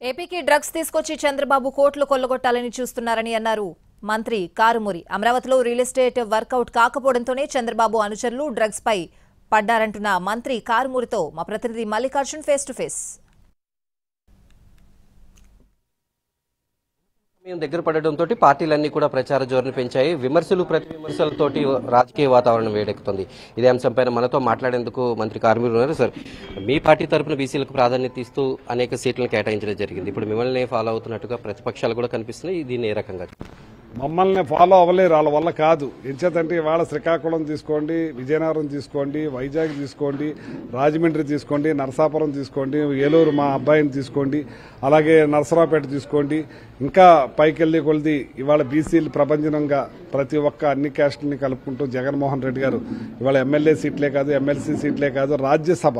ఏపీకి డ్రగ్స్ తీసుకొచ్చి చంద్రబాబు కోట్లు కొల్లగొట్టాలని చూస్తున్నారని అన్నారు మంత్రి కారుమూరి. అమరావతిలో రియల్ ఎస్టేట్ వర్కౌట్ కాకపోవడంతోనే చంద్రబాబు అనుచరులు డ్రగ్స్ పై పడ్డారంటున్న మంత్రి కారుమూరితో మా ప్రతినిధి మల్లికార్జున్ ఫేస్ టు ఫేస్. దగ్గర పడడంతో పార్టీలన్నీ కూడా ప్రచార జోరును పెంచాయి. విమర్శలు ప్రతి విమర్శలతోటి రాజకీయ వాతావరణం వేడెక్కుతుంది. ఇదే అంశంపైన మనతో మాట్లాడేందుకు మంత్రి కారుమూరి ఉన్నారు. సార్, మీ పార్టీ తరఫున బీసీలకు ప్రాధాన్యత ఇస్తూ అనేక సీట్లను కేటాయించడం జరిగింది. ఇప్పుడు మిమ్మల్ని ఫాలో అవుతున్నట్టుగా ప్రతిపక్షాలు కూడా కనిపిస్తున్నాయి. దీన్ని ఏ రకంగా? మమ్మల్ని ఫాలో అవ్వలేరు, వాళ్ళ వల్ల కాదు. ఎంచేతంటే ఇవాళ శ్రీకాకుళం తీసుకోండి, విజయనగరం తీసుకోండి, వైజాగ్ తీసుకోండి, రాజమండ్రి తీసుకోండి, నరసాపురం తీసుకోండి, ఏలూరు మా అబ్బాయిని తీసుకోండి, అలాగే నరసరావుపేట తీసుకోండి, ఇంకా పైకెళ్లి కొలిది ఇవాళ బీసీలు ప్రపంచంగా ప్రతి ఒక్క అన్ని క్యాస్టుల్ని కలుపుకుంటూ జగన్మోహన్ రెడ్డి గారు ఇవాళ ఎమ్మెల్యే సీట్లే కాదు, ఎమ్మెల్సీ సీట్లే కాదు, రాజ్యసభ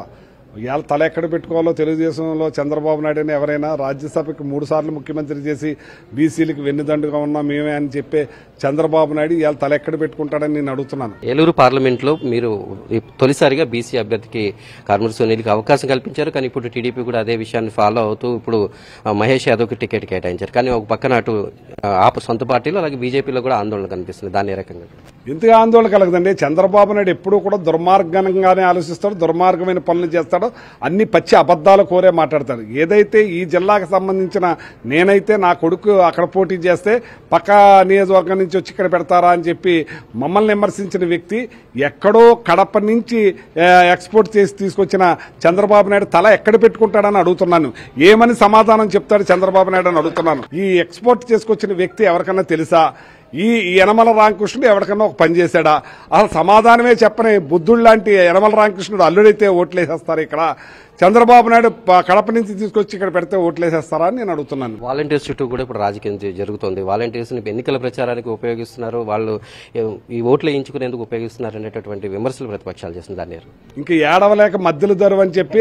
ఇవాళ తల ఎక్కడ పెట్టుకోవాలో తెలుగుదేశంలో చంద్రబాబు నాయుడు అని ఎవరైనా రాజ్యసభకి 3 సార్లు ముఖ్యమంత్రి చేసి బీసీలకు వెన్నుదండుగా ఉన్నాం మేమే అని చెప్పే చంద్రబాబు నాయుడు ఇవాళ తల ఎక్కడ పెట్టుకుంటాడని నేను అడుగుతున్నాను. ఏలూరు పార్లమెంట్లో మీరు తొలిసారిగా బీసీ అభ్యర్థికి కారుమూరి సునీల్కి అవకాశం కల్పించారు. కానీ ఇప్పుడు టీడీపీ కూడా అదే విషయాన్ని ఫాలో అవుతూ ఇప్పుడు మహేష్ యాదవ్కి టికెట్ కేటాయించారు. కానీ ఒక పక్కన అటు సొంత పార్టీలో అలాగే బీజేపీలో కూడా ఆందోళన కనిపిస్తుంది. దాన్ని ఏ రకంగా? ఎందుకు ఆందోళన కలగదండి? చంద్రబాబు నాయుడు ఎప్పుడూ కూడా దుర్మార్గంగానే ఆలోచిస్తాడు, దుర్మార్గమైన పనులు చేస్తాడు, అన్ని పచ్చి అబద్దాలు కోరే మాట్లాడతాడు. ఏదైతే ఈ జిల్లాకు సంబంధించిన నేనైతే నా కొడుకు అక్కడ పోటీ చేస్తే పక్క నియోజకవర్గం నుంచి వచ్చి ఇక్కడ పెడతారా అని చెప్పి మమ్మల్ని విమర్శించిన వ్యక్తి ఎక్కడో కడప నుంచి ఎక్స్పోర్ట్ చేసి తీసుకొచ్చిన చంద్రబాబు నాయుడు తల ఎక్కడ పెట్టుకుంటాడని అడుగుతున్నాను. ఏమని సమాధానం చెప్తాడు చంద్రబాబు నాయుడు అని అడుగుతున్నాను. ఈ ఎక్స్పోర్ట్ చేసుకొచ్చిన వ్యక్తి ఎవరికన్నా తెలుసా? ఈ యనమల రామకృష్ణుడు ఎవరికన్నా ఒక పని చేశాడా? అసలు సమాధానమే చెప్పని బుద్ధుడు లాంటి యనమల రామకృష్ణుడు అల్లుడైతే ఓట్లేసేస్తారు. ఇక్కడ చంద్రబాబు నాయుడు కడప నుంచి తీసుకొచ్చి ఇక్కడ పెడితే ఓట్లేసేస్తారా అని నేను అడుగుతున్నాను. వాలంటీర్స్ చుట్టూ కూడా ఇప్పుడు రాజకీయం జరుగుతుంది. వాలంటీర్స్ ని ఎన్నికల ప్రచారానికి ఉపయోగిస్తున్నారు, వాళ్ళు ఈ ఓట్లు వేయించుకునేందుకు ఉపయోగిస్తున్నారు అనేటటువంటి విమర్శలు ప్రతిపక్షాలు చేస్తుంది. దాన్ని ఇంకా ఏడవలేక మధ్యలో దరువు అని చెప్పి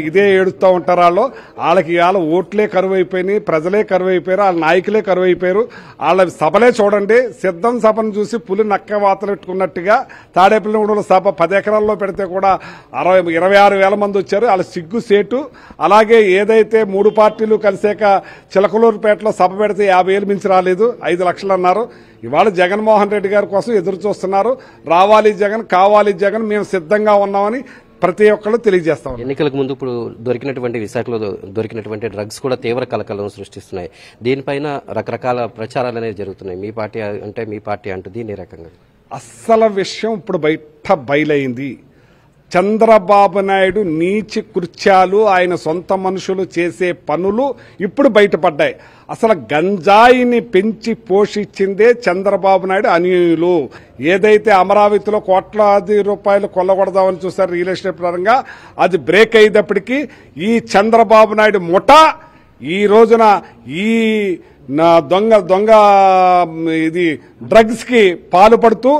ఇదే ఏడుస్తూ ఉంటారు. వాళ్ళకి వాళ్ళ ఓట్లే కరువు అయిపోయినాయి, ప్రజలే కరువు అయిపోయారు, వాళ్ళ నాయకులే కరువు అయిపోయారు. వాళ్ళ సభలే చూడండి, సిద్ధం సభను చూసి పులి నక్క వాతలు పెట్టుకున్నట్టుగా తాడేపల్లిగూడెంలో సభ 10 ఎకరాల్లో పెడితే కూడా 26,000 మంది వచ్చారు. వాళ్ళ సిగ్గు సేటు. అలాగే ఏదైతే 3 పార్టీలు కలిసాక చిలకలూరుపేటలో సభ పెడితే 50,000 మించి రాలేదు, 5 లక్షలు అన్నారు. ఇవాళ జగన్మోహన్ రెడ్డి గారి కోసం ఎదురు చూస్తున్నారు. రావాలి జగన్, కావాలి జగన్, మేము సిద్ధంగా ఉన్నామని ప్రతి ఒక్కళ్ళు తెలియజేస్తాం. ఎన్నికలకు ముందు ఇప్పుడు దొరికినటువంటి విశాఖలో దొరికినటువంటి డ్రగ్స్ కూడా తీవ్ర కలకలం సృష్టిస్తున్నాయి. దీనిపైన రకరకాల ప్రచారాలు అనేవి జరుగుతున్నాయి. మీ పార్టీ అంటూ దీని రకంగా అస్సలు విషయం ఇప్పుడు బయలైంది. చంద్రబాబు నాయుడు నీచి కృత్యాలు, ఆయన సొంత మనుషులు చేసే పనులు ఇప్పుడు బయటపడ్డాయి. అసలు గంజాయిని పెంచి పోషించిందే చంద్రబాబు నాయుడు అనుయులు. ఏదైతే అమరావతిలో కోట్లాది రూపాయలు కొల్లగొడదామని చూస్తారు రియల్ ఎస్టేట్ పరంగా, అది బ్రేక్ అయ్యేటప్పటికీ ఈ చంద్రబాబు నాయుడు ముఠా ఈ రోజున ఈ దొంగ ఇది డ్రగ్స్ కి పాల్పడుతూ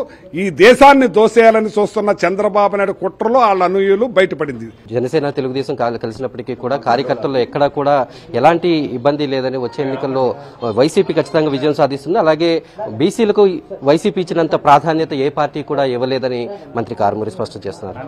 ఈ దేశాన్ని దోసేయాలని చూస్తున్న చంద్రబాబు నాయుడు కుట్రలో వాళ్ళ అనుయులు బయటపడింది. జనసేన తెలుగుదేశం కలిసినప్పటికీ కూడా కార్యకర్తల్లో ఎక్కడా కూడా ఎలాంటి ఇబ్బంది లేదని, వచ్చే ఎన్నికల్లో వైసీపీ ఖచ్చితంగా విజయం సాధిస్తుంది. అలాగే బీసీలకు వైసీపీ ఇచ్చినంత ప్రాధాన్యత ఏ పార్టీ కూడా ఇవ్వలేదని మంత్రి కారుమూరి స్పష్టం చేస్తున్నారు.